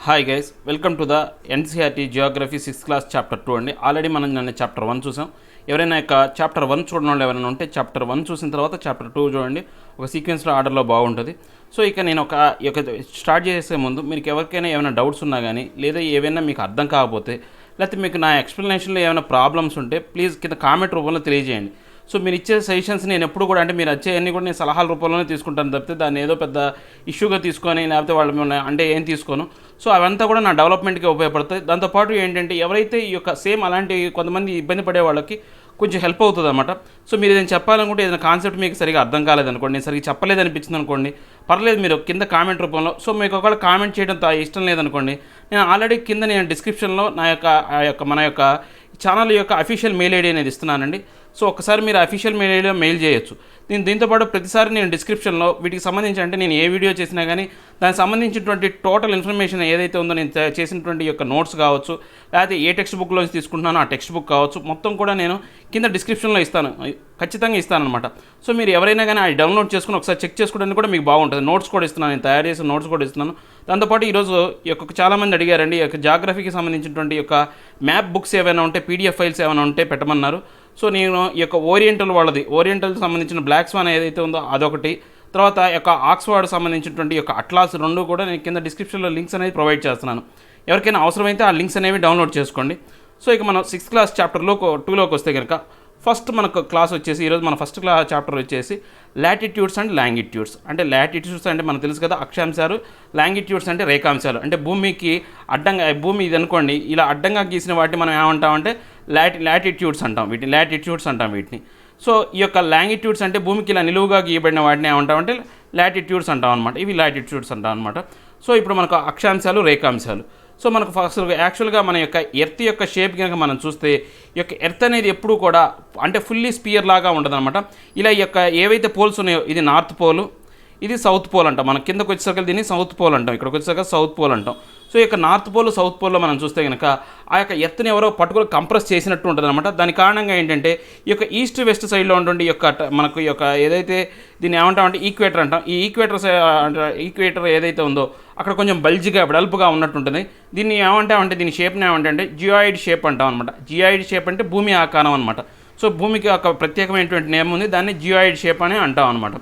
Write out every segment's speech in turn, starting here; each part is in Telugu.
Hi guys, welcome to the NCERT Geography 6th class chapter 2 అండి. ఆల్రెడీ మనం నిన్న చాప్టర్ 1 చూసాం. ఎవరైనా చాప్టర్ 1 చూడడం వాళ్ళు ఎవరైనా ఉంటే చాప్టర్ 1 చూసిన తర్వాత చాప్టర్ 2 చూడండి. ఒక సీక్వెన్స్లో ఆర్డర్లో బాగుంటుంది. సో ఇక నేను స్టార్ట్ చేసే ముందు మీకు ఎవరికైనా ఏమైనా డౌట్స్ ఉన్నా కానీ, లేదా ఏవైనా మీకు అర్థం కాకపోతే, లేకపోతే మీకు నా ఎక్స్ప్లెనేషన్లో ఏమైనా ప్రాబ్లమ్స్ ఉంటే ప్లీజ్ కింద కామెంట్ రూపంలో తెలియజేయండి. సో మీరు ఇచ్చే సజెషన్స్ నేను ఎప్పుడు కూడా అంటే మీరు వచ్చేవన్నీ కూడా నేను సలహాల రూపంలోనే తీసుకుంటాను తప్పితే దాన్ని ఏదో పెద్ద ఇష్యూగా తీసుకొని లేకపోతే వాళ్ళు అంటే ఏం తీసుకోను. సో అవంతా కూడా నా డెవలప్మెంట్కి ఉపయోగపడతాయి. దాంతోపాటు ఏంటంటే ఎవరైతే ఈ యొక్క సేమ్ అలాంటి కొంతమంది ఇబ్బంది పడే వాళ్ళకి కొంచెం హెల్ప్ అవుతుంది అనమాట. సో మీరు ఏదైనా చెప్పాలనుకుంటే ఏదైనా కాన్సెప్ట్ మీకు సరిగా అర్థం కాలేదనుకోండి, నేను సరిగ్గా చెప్పలేదు అనిపించింది అనుకోండి, పర్లేదు మీరు కింద కామెంట్ రూపంలో. సో మీకు ఒకవేళ కామెంట్ చేయడం ఇష్టం లేదనుకోండి, నేను ఆల్రెడీ కింద నేను డిస్క్రిప్షన్లో మన యొక్క ఛానల్ యొక్క అఫీషియల్ మెయిల్ ఐడి అనేది ఇస్తున్నానండి. సో ఒకసారి మీరు అఫీషియల్ మెయిల్ ఐడిలో మెయిల్ చేయొచ్చు. దీంతోపాటు ప్రతిసారి నేను డిస్క్రిప్షన్లో వీటికి సంబంధించి అంటే నేను ఏ వీడియో చేసినా కానీ దానికి సంబంధించినటువంటి టోటల్ ఇన్ఫర్మేషన్ ఏదైతే ఉందో నేను చేసినటువంటి యొక్క నోట్స్ కావచ్చు, లేకపోతే ఏ టెక్స్ట్ బుక్లోంచి తీసుకుంటున్నానో ఆ టెక్స్ట్ బుక్ కావచ్చు, మొత్తం కూడా నేను కింద డిస్క్రిప్షన్లో ఖచ్చితంగా ఇస్తానమాట. సో మీరు ఎవరైనా కానీ అది డౌన్లోడ్ చేసుకుని ఒకసారి చెక్ చేసుకోవడానికి కూడా మీకు బాగుంటుంది. నోట్స్ కూడా ఇస్తున్నాను, నేను తయారు చేసిన నోట్స్ కూడా ఇస్తున్నాను. దాంతోపాటు ఈరోజు చాలామంది అడిగారండి జాగ్రఫీకి సంబంధించినటువంటి యొక్క మ్యాప్ బుక్స్ ఏమైనా ఉంటే, పీడిఎఫ్ ఫైల్స్ ఏమైనా ఉంటే పెట్టమన్నారు. సో నేను ఈ యొక్క ఓరియంటల్ సంబంధించిన బ్లాక్ స్వాన్ ఏదైతే ఉందో అదొకటి, తర్వాత ఆక్స్ఫర్డ్ సంబంధించినటువంటి యొక్క అట్లాస్ 2 కూడా నేను కింద డిస్క్రిప్షన్లో లింక్స్ అనేది ప్రొవైడ్ చేస్తున్నాను. ఎవరికైనా అవసరమైతే ఆ లింక్స్ అనేవి డౌన్లోడ్ చేసుకోండి. సో ఇక మనం 6th క్లాస్ చాప్టర్లో 2లోకి వస్తే కనుక ఫస్ట్ మనకు క్లాస్ వచ్చేసి ఈరోజు మన ఫస్ట్ చాప్టర్ వచ్చేసి లాటిట్యూడ్స్ అండ్ లాంగిట్యూడ్స్. అంటే లాటిట్యూడ్స్ అంటే మనకు తెలుసు కదా అక్షాంశాలు, లాంగిట్యూడ్స్ అంటే రేఖాంశాలు. అంటే భూమికి అడ్డంగా, భూమి ఇది అనుకోండి ఇలా అడ్డంగా గీసిన వాటిని మనం ఏమంటామంటే లాటిట్యూడ్స్ అంటాం, లాటిట్యూడ్స్ అంటాం వీటిని. సో ఈ యొక్క లాంగిట్యూడ్స్ అంటే భూమికి ఇలా నిలువుగా గీయబడిన వాటిని ఏమంటామంటే లాటిట్యూడ్స్ అంటాం అనమాట. ఇవి లాటిట్యూడ్స్ అంటాం అనమాట. సో ఇప్పుడు మనకు అక్షాంశాలు, రేఖాంశాలు. సో మనకు ఫస్ట్ యాక్చువల్గా మన యొక్క ఎర్త్ యొక్క షేప్ కనుక మనం చూస్తే ఈ యొక్క ఎర్త్ అనేది ఎప్పుడూ కూడా అంటే ఫుల్లీ స్పియర్ లాగా ఉంటుంది అనమాట. ఇలా ఈ యొక్క ఏవైతే పోల్స్ ఉన్నాయో ఇది నార్త్ పోలు, ఇది సౌత్ పోల్ అంటాం. మనం కిందకు వచ్చేసరికి దీన్ని సౌత్ పోల్ అంటాం, ఇక్కడికి వచ్చేసరికి సౌత్ పోల్ అంటాం. సో ఈ యొక్క నార్త్ పోల్, సౌత్ పోల్లో మనం చూస్తే కనుక ఆ యొక్క ఎర్త్ని ఎవరో పట్టుకుని కంప్రెస్ చేసినట్టు ఉంటుంది అనమాట. దాని కారణంగా ఏంటంటే ఈ యొక్క ఈస్ట్ వెస్ట్ సైడ్లో ఉంటుండే మనకు ఈ యొక్క ఏదైతే దీన్ని ఏమంటామంటే ఈక్వేటర్ అంటాం. ఈ ఈక్వేటర్ ఏదైతే ఉందో అక్కడ కొంచెం బల్జిగా వెడల్పుగా ఉన్నట్టు ఉంటుంది. దీన్ని ఏమంటామంటే దీని షేప్ని ఏమంటే జియాయిడ్ షేప్ అంటాం అనమాట. జియాయిడ్ షేప్ అంటే భూమి ఆకారం అనమాట. సో భూమికి ఒక ప్రత్యేకమైనటువంటి నేమ్ ఉంది, దాన్ని జియాయిడ్ షేప్ అని అంటాం అనమాట.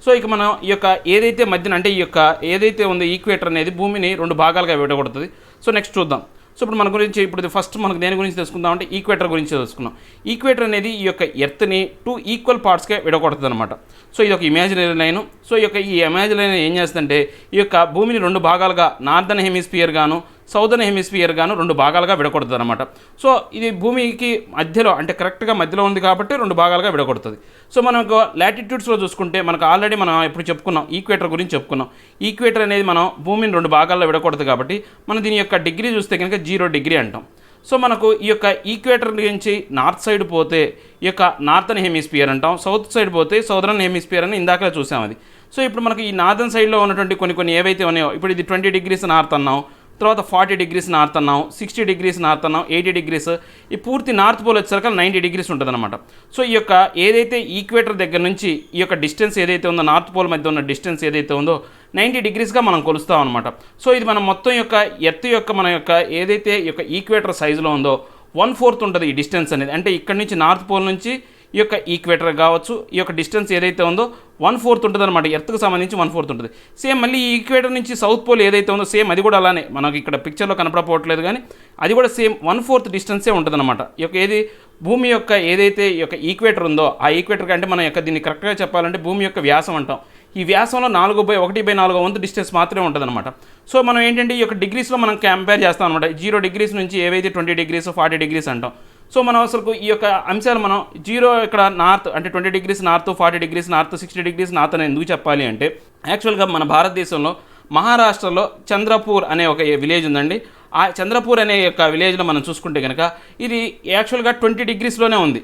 సో ఇక మనం ఈ యొక్క ఏదైతే మధ్యన అంటే ఈ యొక్క ఏదైతే ఉందో ఈక్వేటర్ అనేది భూమిని 2 భాగాలుగా విడగొడుతుంది. సో నెక్స్ట్ చూద్దాం. సో ఇప్పుడు మన గురించి ఇప్పుడు ఫస్ట్ మనకు దేని గురించి తెలుసుకుందాం అంటే ఈక్వేటర్ గురించి తెలుసుకుందాం. ఈక్వేటర్ అనేది ఈ యొక్క ఎర్త్ని 2 ఈక్వల్ పార్ట్స్గా విడగొడుతుంది అనమాట. సో ఇది ఒక ఇమాజినరీ లైన్. సో ఈ ఇమాజినరీ లైన్ ఏం చేస్తుందంటే ఈ యొక్క భూమిని 2 భాగాలుగా నార్దర్న్ హెమిస్ఫియర్ గాను సౌదర్న్ హెమిస్ఫియర్ గాను 2 భాగాలుగా విడగొడుతుంది అనమాట. సో ఇది భూమికి మధ్యలో అంటే కరెక్ట్గా మధ్యలో ఉంది కాబట్టి 2 భాగాలుగా విడగొడుతుంది. సో మనకు లాటిట్యూడ్స్లో చూసుకుంటే మనకు ఆల్రెడీ మనం ఇప్పుడు చెప్పుకున్నాం, ఈక్వేటర్ గురించి చెప్పుకున్నాం. ఈక్వేటర్ అనేది మనం భూమిని 2 భాగాల్లో విడగొడుతుంది కాబట్టి మనం దీని యొక్క డిగ్రీ చూస్తే కనుక 0 డిగ్రీ అంటాం. సో మనకు ఈ యొక్క ఈక్వేటర్ నుంచి నార్త్ సైడ్ పోతే ఈ యొక్క నార్థన్ హెమిస్ఫియర్ అంటాం, సౌత్ సైడ్ పోతే సౌదర్న్ హెమిస్ఫియర్ అని ఇందాక చూసాం అది. సో ఇప్పుడు మనకు ఈ నార్థన్ సైడ్లో ఉన్నటువంటి కొన్ని ఏవైతే ఉన్నాయో ఇప్పుడు ఇది 20 degrees నార్త్ అన్నాం, తర్వాత 40 degrees నార్త్ అన్నాం, 60 degrees నార్త్ అన్నాం, 80 degrees. ఈ పూర్తి నార్త్ పోల్ వచ్చేసరికి 90 degrees ఉంటుంది అనమాట. సో ఈ యొక్క ఏదైతే ఈక్వేటర్ దగ్గర నుంచి ఈ యొక్క డిస్టెన్స్ ఏదైతే ఉందో నార్త్ పోల్ మధ్య ఉన్న డిస్టెన్స్ ఏదైతే ఉందో 90 degreesగా మనం కొలుస్తాం అనమాట. సో ఇది మనం మొత్తం యొక్క ఎర్త్ యొక్క మన యొక్క ఏదైతే ఈ యొక్క ఈక్వేటర్ సైజులో ఉందో 1/4 ఉంటుంది ఈ డిస్టెన్స్ అనేది. అంటే ఇక్కడ నుంచి నార్త్ పోల్ నుంచి ఈ యొక్క ఈక్వేటర్ కావచ్చు ఈ యొక్క డిస్టెన్స్ ఏదైతే ఉందో 1/4 ఉంటుంది అనమాట. ఎర్త్కి సంబంధించి 1/4 ఉంటుంది. సేమ్ మళ్ళీ ఈ ఈక్వేటర్ నుంచి సౌత్ పోల్ ఏదైతే ఉందో సేమ్ అది కూడా అలానే మనకి ఇక్కడ పిక్చర్లో కనపడపోవట్లేదు కానీ అది కూడా సేమ్ 1/4 డిస్టెన్సే ఉంటుంది అనమాట. ఈ యొక్క ఏది భూమి యొక్క ఏదైతే ఈ యొక్క ఈక్వేటర్ ఉందో ఆ ఈక్వేటర్ కంటే మన యొక్క దీన్ని కరెక్ట్గా చెప్పాలంటే భూమి యొక్క వ్యాసం అంటాం. ఈ వ్యాసంలో 4/1/4 వంతు డిస్టెన్స్ మాత్రమే ఉంటుంది అనమాట. సో మనం ఏంటంటే ఈ యొక్క డిగ్రీస్లో మనం కంపేర్ చేస్తాం అనమాట. 0 degrees నుంచి ఏవైతే 20 degrees 40 degrees అంటాం. సో మనం అసలు ఈ యొక్క అంశాలు మనం 0 ఇక్కడ నార్త్ అంటే 20 degrees north, 40 degrees north, 60 degrees north అని ఎందుకు చెప్పాలి అంటే యాక్చువల్గా మన భారతదేశంలో మహారాష్ట్రలో చంద్రపూర్ అనే ఒక విలేజ్ ఉందండి. ఆ చంద్రపూర్ అనే యొక్క విలేజ్లో మనం చూసుకుంటే కనుక ఇది యాక్చువల్గా 20 degreesలోనే ఉంది,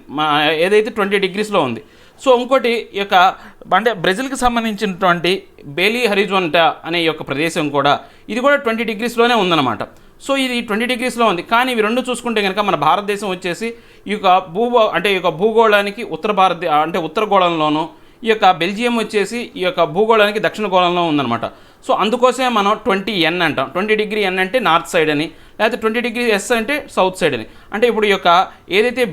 ఏదైతే 20 degreesలో ఉంది. సో ఇంకోటి ఈ యొక్క అంటే బ్రెజిల్కి సంబంధించినటువంటి బేలీ హరిజోంటా అనే యొక్క ప్రదేశం కూడా ఇది కూడా 20 degreesలోనే ఉందన్నమాట. సో ఇది 20 degreesలో ఉంది. కానీ ఇవి 2 చూసుకుంటే కనుక మన భారతదేశం వచ్చేసి ఈ యొక్క ఈ యొక్క భూగోళానికి ఉత్తర గోళంలోనూ ఈ యొక్క బెల్జియం వచ్చేసి ఈ యొక్క భూగోళానికి దక్షిణ గోళంలో ఉందన్నమాట. సో అందుకోసమే మనం 20 N అంటాం. 20°N అంటే నార్త్ సైడ్ అని, లేకపోతే 20°S అంటే సౌత్ సైడ్ అని. అంటే ఇప్పుడు ఈ యొక్క ఏదైతే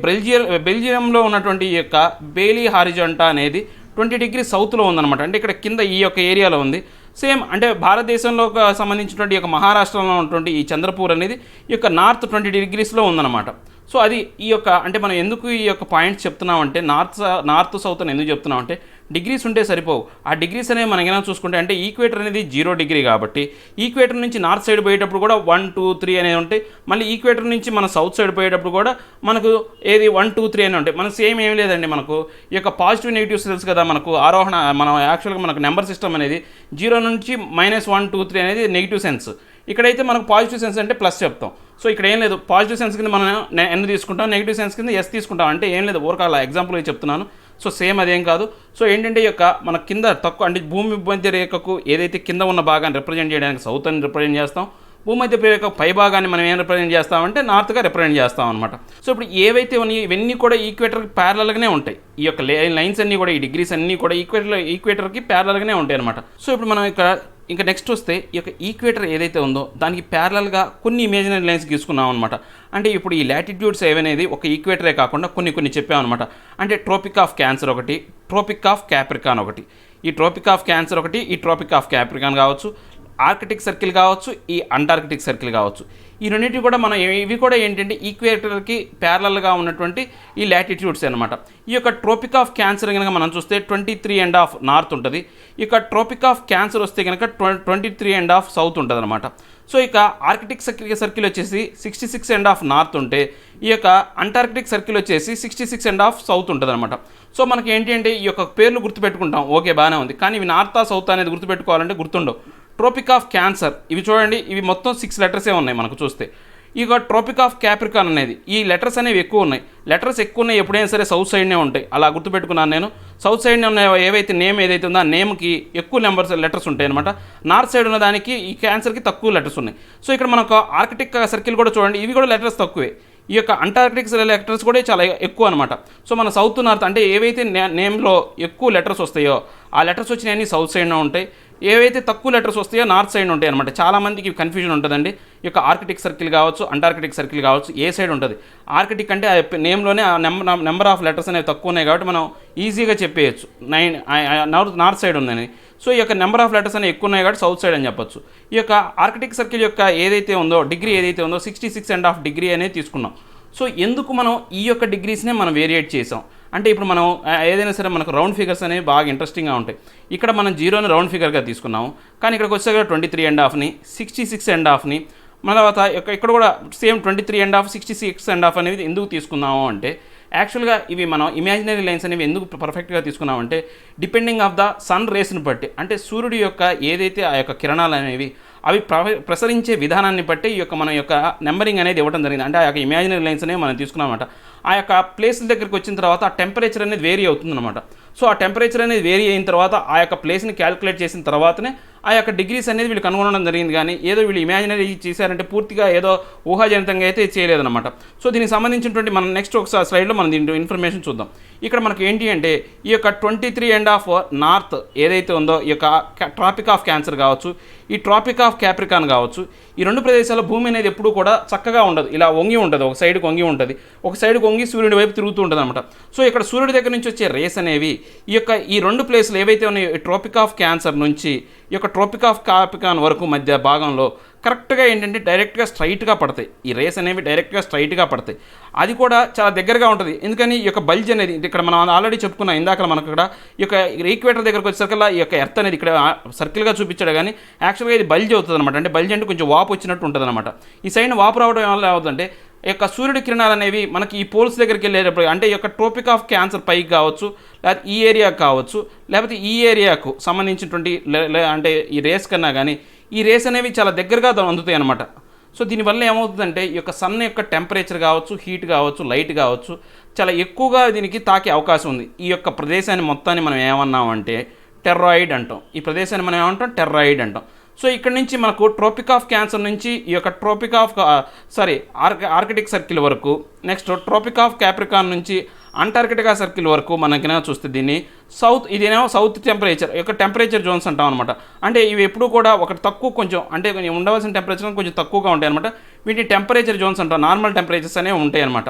బెల్జియంలో ఉన్నటువంటి ఈ యొక్క బేలీ హారిజాంటా అనేది 20° సౌత్లో ఉందన్నమాట. అంటే ఇక్కడ కింద ఈ యొక్క ఏరియాలో ఉంది. సేమ్ అంటే భారతదేశంలో సంబంధించినటువంటి ఈ యొక్క మహారాష్ట్రలో ఉన్నటువంటి ఈ చంద్రపూర్ అనేది ఈ యొక్క నార్త్ 20°లో ఉందన్నమాట. సో అది ఈ యొక్క అంటే మనం ఎందుకు ఈ యొక్క పాయింట్స్ చెప్తున్నామంటే నార్త్ సౌత్ అని ఎందుకు చెప్తున్నామంటే డిగ్రీస్ ఉంటే సరిపోవు. ఆ డిగ్రీస్ అనేవి మనం ఏమైనా చూసుకుంటే అంటే ఈక్వేటర్ అనేది 0° కాబట్టి ఈక్వేటర్ నుంచి నార్త్ సైడ్ పోయేటప్పుడు కూడా 1, 2, 3 అనేవి ఉంటాయి. మళ్ళీ ఈక్వేటర్ నుంచి మన సౌత్ సైడ్ పోయేటప్పుడు కూడా మనకు ఏది 1, 2, 3 అని ఉంటాయి. మనకు సేమ్ ఏం లేదండి, మనకు ఈ యొక్క పాజిటివ్ నెగిటివ్స్ తెలుసు కదా. మనకు ఆరోహణ మనం యాక్చువల్గా మనకు నెంబర్ సిస్టమ్ అనేది 0 నుంచి -1, 2, 3 అనేది నెగిటివ్ సెన్స్. ఇక్కడైతే మనకు పాజిటివ్ సెన్స్ అంటే ప్లస్ చెప్తాం. సో ఇక్కడ ఏం లేదు, పాజిటివ్ సెన్స్ కింద మనం N తీసుకుంటాం, నెగిటివ్ సెన్స్ కింద S తీసుకుంటాం. అంటే ఏం లేదు, ఊరకాల ఎగ్జాంపుల్గా చెప్తున్నాను. సో సేమ్ అదేం కాదు. సో ఏంటంటే ఈ యొక్క మన కింద తక్కువ అంటే భూమి మధ్య రేఖకు ఏదైతే కింద ఉన్న భాగాన్ని రిప్రజెంట్ చేయడానికి సౌత్ అని రిప్రజెంట్ చేస్తాం. భూమధ్య రేఖ పై భాగాన్ని మనం ఏం రిప్రజెంట్ చేస్తామంటే నార్త్గా రిప్రజెంట్ చేస్తాం అనమాట. సో ఇప్పుడు ఏవైతే ఉన్నాయి ఇవన్నీ కూడా ఈక్వేటర్కి ప్యారలల్గానే ఉంటాయి. ఈ యొక్క లైన్స్ అన్నీ కూడా, ఈ డిగ్రీస్ అన్నీ కూడా ఈక్వేటర్కి ప్యారలల్గానే ఉంటాయి అనమాట. సో ఇప్పుడు మనం ఇంకా నెక్స్ట్ వస్తే ఈ యొక్క ఈక్వేటర్ ఏదైతే ఉందో దానికి ప్యారలల్గా కొన్ని ఇమేజినరీ లైన్స్ గీసుకున్నాం అనమాట. అంటే ఇప్పుడు ఈ లాటిట్యూడ్స్ ఏవనేది ఒక ఈక్వేటరే కాకుండా కొన్ని చెప్పామన్నమాట. అంటే ట్రోపిక్ ఆఫ్ క్యాన్సర్ ఒకటి, ట్రోపిక్ ఆఫ్ క్యాప్రికాన్ ఒకటి, ఈ ట్రోపిక్ ఆఫ్ క్యాన్సర్ ఒకటి, ఈ ట్రోపిక్ ఆఫ్ క్యాప్రికాన్ కావచ్చు, ఆర్కిటిక్ సర్కిల్ కావచ్చు, ఈ అంటార్కిటిక్ సర్కిల్ కావచ్చు. ఈ రెండింటి కూడా మనం ఇవి కూడా ఏంటంటే ఈక్వేటర్కి ప్యారలల్గా ఉన్నటువంటి ఈ లాటిట్యూడ్స్ అనమాట. ఈ యొక్క ట్రోపిక్ ఆఫ్ క్యాన్సర్ కనుక మనం చూస్తే 23½ నార్త్ ఉంటుంది. ఇక ట్రోపిక్ ఆఫ్ క్యాన్సర్ వస్తే కనుక 23½ సౌత్ ఉంటుంది అనమాట. సో ఇక ఆర్కిటిక్ సర్కిల్ వచ్చేసి 66½ నార్త్ ఉంటే ఈ యొక్క అంటార్కిటిక్ సర్కిల్ వచ్చేసి 66½ సౌత్ ఉంటుంది అనమాట. సో మనకి ఏంటి అంటే ఈ యొక్క పేర్లు గుర్తుపెట్టుకుంటాం, ఓకే బాగానే ఉంది. కానీ ఇవి నార్తా సౌత్ అనేది గుర్తుపెట్టుకోవాలంటే గుర్తుండవు. ట్రోపిక్ ఆఫ్ క్యాన్సర్ ఇవి చూడండి, ఇవి మొత్తం 6 లెటర్సే ఉన్నాయి మనకు చూస్తే. ఇక ట్రోపిక్ ఆఫ్ క్యాప్రికాన్ అనేది ఈ లెటర్స్ అనేవి ఎక్కువ ఉన్నాయి. లెటర్స్ ఎక్కువ ఉన్నాయి ఎప్పుడైనా సరే సౌత్ సైడ్నే ఉంటాయి, అలా గుర్తుపెట్టుకున్నాను నేను. సౌత్ సైడ్నే ఉన్న ఏవైతే నేమ్ ఏదైతే ఉందో ఆ నేమ్కి ఎక్కువ లెటర్స్ ఉంటాయి అనమాట. నార్త్ సైడ్ ఉన్న దానికి ఈ క్యాన్సర్కి తక్కువ లెటర్స్ ఉన్నాయి. సో ఇక్కడ మనకు ఆర్కిటిక్ సర్కిల్ కూడా చూడండి, ఇవి కూడా లెటర్స్ తక్కువే. ఈ యొక్క అంటార్కిటిక్ లెటర్స్ కూడా చాలా ఎక్కువ అనమాట. సో మన సౌత్ నార్త్ అంటే ఏవైతే నేమ్లో ఎక్కువ లెటర్స్ వస్తాయో ఆ లెటర్స్ వచ్చినాయని సౌత్ సైడ్లో ఉంటాయి, ఏవైతే తక్కువ లెటర్స్ వస్తాయో నార్త్ సైడ్ ఉంటాయి అనమాట. చాలామందికి కన్ఫ్యూజన్ ఉంటుందండి. ఈ యొక్క ఆర్కిటిక్ సర్కిల్ కావచ్చు, అంటార్కిటిక్ సర్కిల్ కావచ్చు, ఏ సైడ్ ఉంటుంది. ఆర్కిటిక్ అంటే నేమ్లోనే ఆ నెంబర్ ఆఫ్ లెటర్స్ అనేవి తక్కువ ఉన్నాయి కాబట్టి మనం ఈజీగా చెప్పేయచ్చు 9 నార్త్ సైడ్ ఉందని. సో ఈ యొక్క నెంబర్ ఆఫ్ లెటర్స్ అనేవి ఎక్కువ ఉన్నాయి కాబట్టి సౌత్ సైడ్ అని చెప్పొచ్చు. ఈ యొక్క ఆర్కిటిక్ సర్కిల్ యొక్క ఏదైతే ఉందో డిగ్రీ ఏదైతే ఉందో 66½ అనేది తీసుకున్నాం. సో ఎందుకు మనం ఈ యొక్క డిగ్రీస్నే మనం వేరియేట్ చేసాం అంటే ఇప్పుడు మనం ఏదైనా సరే మనకు రౌండ్ ఫిగర్స్ అనేవి బాగా ఇంట్రెస్టింగ్గా ఉంటాయి. ఇక్కడ మనం 0ని రౌండ్ ఫిగర్గా తీసుకున్నాము, కానీ ఇక్కడికి వచ్చేసరికి 23½ 66½ మన తర్వాత ఇక్కడ కూడా సేమ్ 23½ 66½ అనేది ఎందుకు తీసుకున్నాము అంటే యాక్చువల్గా ఇవి మనం ఇమాజినరీ లైన్స్ అనేవి ఎందుకు పర్ఫెక్ట్గా తీసుకున్నామంటే డిపెండింగ్ ఆఫ్ ద సన్ రేస్ని బట్టి, అంటే సూర్యుడి యొక్క ఏదైతే ఆ యొక్క కిరణాలు అనేవి అవి ప్రసరించే విధానాన్ని బట్టి ఈ యొక్క మన యొక్క నెంబరింగ్ అనేది ఇవ్వడం జరిగింది. అంటే ఆ యొక్క ఇమాజినరీ లైన్స్ అనేవి మనం తీసుకున్నామన్నమాట. ఆ యొక్క ప్లేస్ల దగ్గరికి వచ్చిన తర్వాత ఆ టెంపరేచర్ అనేది వేరీ అవుతుందన్నమాట. సో ఆ టెంపరేచర్ అనేది వేరీ అయిన తర్వాత ఆ యొక్క ప్లేస్ని క్యాలిక్యులేట్ చేసిన తర్వాతనే ఆ యొక్క డిగ్రీస్ అనేది వీళ్ళు కనుగొనడం జరిగింది. కానీ ఏదో వీళ్ళు ఇమాజినరీ చేశారంటే పూర్తిగా ఏదో ఊహాజనితంగా అయితే చేయలేదన్నమాట. సో దీనికి సంబంధించినటువంటి మనం నెక్స్ట్ ఒక స్లైడ్లో మనం దీంట్లో ఇన్ఫర్మేషన్ చూద్దాం. ఇక్కడ మనకి ఏంటి అంటే ఈ యొక్క 23½ నార్త్ ఏదైతే ఉందో ఈ యొక్క ట్రాపిక్ ఆఫ్ క్యాన్సర్ కావచ్చు, ఈ ట్రాపిక్ ఆఫ్ క్యాప్రికాన్ కావచ్చు, ఈ రెండు ప్రదేశాల్లో భూమి అనేది ఎప్పుడూ కూడా చక్కగా ఉండదు, ఇలా వంగి ఉంటుంది, ఒక సైడ్కి వంగి ఉంటుంది, ఒక సైడ్కి వంగి సూర్యుడి వైపు తిరుగుతూ ఉంటుంది అనమాట. సో ఇక్కడ సూర్యుడి దగ్గర నుంచి వచ్చే రేస్ అనేవి ఈ రెండు ప్లేస్లు ఏవైతే ఉన్నాయో ట్రాపిక్ ఆఫ్ క్యాన్సర్ నుంచి ఈ యొక్క ట్రాపిక్ ఆఫ్ క్యాప్రికాన్ వరకు మధ్య భాగంలో కరెక్ట్గా ఏంటంటే డైరెక్ట్గా స్ట్రైట్గా పడతాయి. ఈ రేస్ అనేవి డైరెక్ట్గా స్ట్రైట్గా పడతాయి. అది కూడా చాలా దగ్గరగా ఉంటుంది. ఎందుకని ఈ యొక్క బల్జ్ అనేది ఇక్కడ మనం ఆల్రెడీ చెప్పుకున్నాం ఇందాక మనకు ఇక్కడ ఈ యొక్క ఈక్వేటర్ దగ్గరకు వచ్చేసరికల్లా ఈ యొక్క ఎర్త్ అనేది ఇక్కడ సర్కిల్గా చూపించాడు, కానీ యాక్చువల్గా ఇది బల్జ్ అవుతుంది అనమాట. అంటే బల్జ్ అంటే కొంచెం వాపు వచ్చినట్టు ఉంటుంది అనమాట. ఈ సైడ్ వాపు రావడం వల్ల ఏమవుతుందంటే ఈ యొక్క సూర్యుడి కిరణాలు అనేవి మనకి ఈ పోల్స్ దగ్గరికి వెళ్ళేటప్పుడు అంటే ఈ యొక్క ట్రోపిక్ ఆఫ్ క్యాన్సర్ పైకి కావచ్చు, లేకపోతే ఈ ఏరియాకు కావచ్చు, లేకపోతే ఈ ఏరియాకు సంబంధించినటువంటి అంటే ఈ రేస్ కన్నా కానీ ఈ రేస్ అనేవి చాలా దగ్గరగా అందుతాయి అనమాట. సో దీనివల్ల ఏమవుతుందంటే ఈ యొక్క సన్ యొక్క టెంపరేచర్ కావచ్చు, హీట్ కావచ్చు, లైట్ కావచ్చు చాలా ఎక్కువగా దీనికి తాకే అవకాశం ఉంది. ఈ యొక్క ప్రదేశాన్ని మొత్తాన్ని మనం ఏమన్నామంటే టెర్రాయిడ్ అంటాం. ఈ ప్రదేశాన్ని మనం ఏమంటాం టెర్రాయిడ్ అంటాం. సో ఇక్కడ నుంచి మనకు ట్రోపిక్ ఆఫ్ క్యాన్సర్ నుంచి ఈ యొక్క ట్రోపిక్ ఆఫ్ ఆర్కిటిక్ సర్కిల్ వరకు, నెక్స్ట్ ట్రోపిక్ ఆఫ్ క్యాప్రికాన్ నుంచి అంటార్కిటికా సర్కిల్ వరకు మనకి చూస్తే దీన్ని ఇదేమో సౌత్ టెంపరేచర్ యొక్క టెంపరేచర్ జోన్స్ అంటాం అనమాట. అంటే ఇవి ఎప్పుడు కూడా ఒకటి తక్కువ కొంచెం అంటే ఉండవలసిన టెంపరేచర్ కొంచెం తక్కువగా ఉంటాయి అనమాట. వీటిని టెంపరేచర్ జోన్స్ అంటాం, నార్మల్ టెంపరేచర్స్ అనేవి ఉంటాయి అనమాట.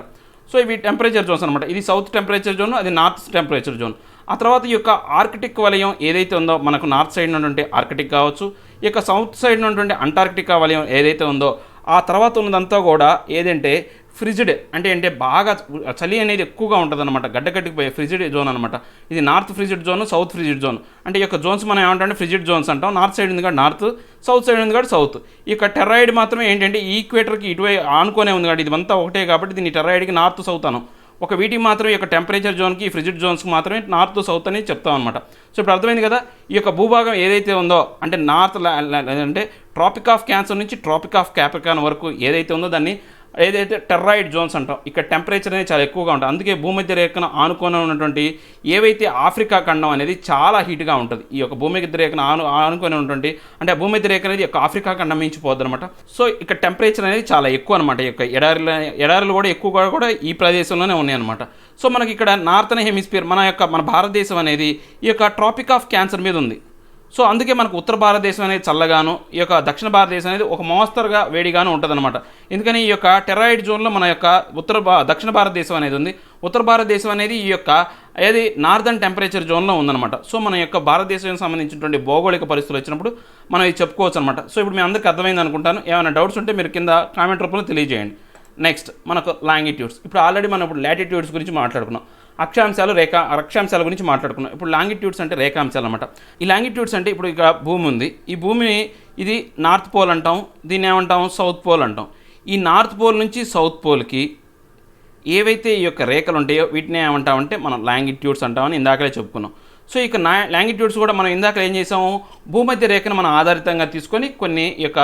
సో ఇవి టెంపరేచర్ జోన్స్ అనమాట. ఇది సౌత్ టెంపరేచర్ జోన్, అది నార్త్ టెంపరేచర్ జోన్. ఆ తర్వాత ఈ యొక్క ఆర్కిటిక్ వలయం ఏదైతే ఉందో మనకు నార్త్ సైడ్ ఉన్నటువంటి ఆర్కిటిక్ కావచ్చు, ఈ యొక్క సౌత్ సైడ్ ఉన్నటువంటి అంటార్కిటికా వలయం ఏదైతే ఉందో ఆ తర్వాత ఉన్నదంతా కూడా ఏదంటే ఫ్రిజిడ్ అంటే బాగా చలి అనేది ఎక్కువగా ఉంటుంది అనమాట, గడ్డకట్టిపోయే ఫ్రిజిడ్ జోన్ అనమాట. ఇది north frigid zone, south frigid zone. అంటే ఈ యొక్క జోన్స్ మనం ఏమంటే ఫ్రిజిడ్ జోన్స్ అంటాం. నార్త్ సైడ్ ఉంది కాబట్టి నార్త్, సౌత్ సైడ్ ఉంది కాబట్టి సౌత్. ఈ యొక్క టెర్రాయిడ్ మాత్రమే ఏంటంటే ఈక్వేటర్కి ఇటువైపు ఆనుకునే ఉంది కాబట్టి ఇదంతా ఒకటే కాబట్టి దీన్ని టెర్రాయిడ్కి నార్త్ సౌత్ అనం. ఒక వీటికి మాత్రమే ఈ యొక్క టెంపరేచర్ జోన్కి ఫ్రిజిడ్ జోన్స్కి మాత్రమే నార్త్ సౌత్ అని చెప్తాం అనమాట. సో ఇప్పుడు అర్థమైంది కదా, ఈ యొక్క భూభాగం ఏదైతే ఉందో అంటే నార్త్ అంటే ట్రాపిక్ ఆఫ్ క్యాన్సర్ నుంచి ట్రాపిక్ ఆఫ్ క్యాప్రికాన్ వరకు ఏదైతే ఉందో దాన్ని ఏదైతే టెర్రాయిడ్ జోన్స్ అంటాం. ఇక్కడ టెంపరేచర్ అనేది చాలా ఎక్కువగా ఉంటుంది. అందుకే భూమధ్య రేఖను ఆనుకొని ఉన్నటువంటి ఏవైతే ఆఫ్రికా ఖండం అనేది చాలా హీట్గా ఉంటుంది. ఈ యొక్క భూమధ్య రేఖను ఆనుకొని ఉన్నటువంటి అంటే భూమధ్య రేఖ అనేది యొక్క ఆఫ్రికా ఖండం మించిపోద్ది అనమాట. సో ఇక్కడ టెంపరేచర్ అనేది చాలా ఎక్కువ అనమాట. ఈ యొక్క ఎడారులు కూడా ఎక్కువగా కూడా ఈ ప్రదేశంలోనే ఉన్నాయన్నమాట. సో మనకి ఇక్కడ నార్థన్ హెమిస్ఫియర్ మన భారతదేశం అనేది ఈ యొక్క ట్రాపిక్ ఆఫ్ క్యాన్సర్ మీద ఉంది. సో అందుకే మనకు ఉత్తర భారతదేశం అనేది చల్లగాను, ఈ యొక్క దక్షిణ భారతదేశం అనేది ఒక మోస్తరుగా వేడిగాను ఉంటుంది అనమాట. ఎందుకని ఈ యొక్క టెరాయిడ్ జోన్లో మన యొక్క దక్షిణ భారతదేశం అనేది ఉంది. ఉత్తర భారతదేశం అనేది ఈ యొక్క ఏది నార్దర్న్ టెంపరేచర్ జోన్లో ఉందన్నమాట. సో మన యొక్క భారతదేశానికి సంబంధించినటువంటి భౌగోళిక పరిస్థితులు వచ్చినప్పుడు మనం ఇది చెప్పుకోవచ్చు అనమాట. సో ఇప్పుడు మీ అందరికీ అర్థమైంది అనుకుంటాను. ఏమైనా డౌట్స్ ఉంటే మీరు కింద కామెంట్ రూపంలో తెలియజేయండి. నెక్స్ట్ మనకు లాంగిట్యూడ్స్. ఇప్పుడు ఆల్రెడీ మనం ఇప్పుడు లాటిట్యూడ్స్ గురించి మాట్లాడుకున్నాం, అక్షాంశాలు అక్షాంశాల గురించి మాట్లాడుకున్నాం. ఇప్పుడు లాంగిట్యూడ్స్ అంటే రేఖాంశాలు అనమాట. ఈ లాంగిట్యూడ్స్ అంటే ఇప్పుడు ఇక భూమి ఉంది, ఈ భూమిని ఇది నార్త్ పోల్ అంటాం, దీన్ని ఏమంటాం సౌత్ పోల్ అంటాం. ఈ నార్త్ పోల్ నుంచి సౌత్ పోల్కి ఏవైతే ఈ యొక్క రేఖలు ఉంటాయో వీటిని ఏమంటామంటే మనం లాంగిట్యూడ్స్ అంటామని ఇందాకలే చెప్పుకున్నాం. సో ఇక లాంగిట్యూడ్స్ కూడా మనం ఇందాక ఏం చేసాము, భూమధ్య రేఖను మనం ఆధారితంగా తీసుకొని కొన్ని ఈ యొక్క